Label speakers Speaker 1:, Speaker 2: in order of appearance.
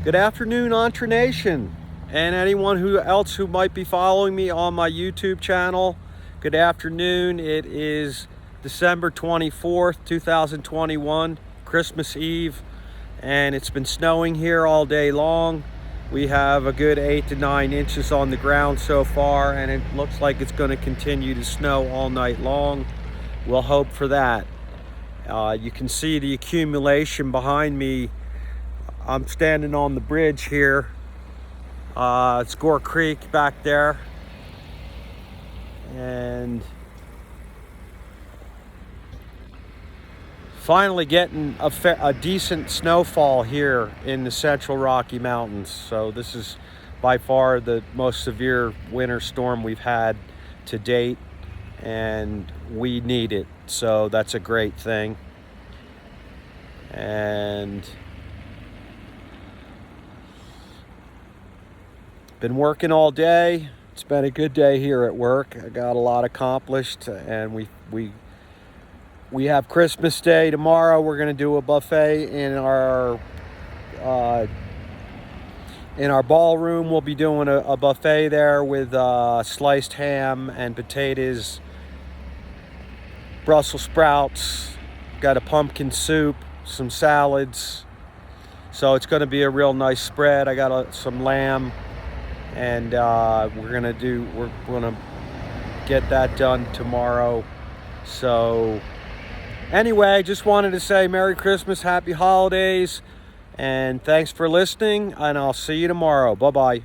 Speaker 1: Good afternoon, ENTRE Nation, and anyone else who might be following me on my YouTube channel. Good afternoon. It is December 24th, 2021, Christmas Eve, and it's been snowing here all day long. We have a good 8 to 9 inches on the ground so far, and it looks like it's going to continue to snow all night long. We'll hope for that. You can see the accumulation behind me. I'm standing on the bridge here. It's Gore Creek back there. And finally getting a decent snowfall here in the central Rocky Mountains. So this is by far the most severe winter storm we've had to date, and we need it. So that's a great thing. And been working all day. It's been a good day here at work. I got a lot accomplished, and we have Christmas Day tomorrow. We're going to do a buffet in our ballroom. We'll be doing a buffet there with sliced ham and potatoes, Brussels sprouts, got a pumpkin soup, some salads. So it's going to be a real nice spread. I got some lamb, and we're gonna get that done tomorrow. So anyway, just wanted to say Merry Christmas, Happy Holidays, and thanks for listening, and I'll see you tomorrow. Bye-bye.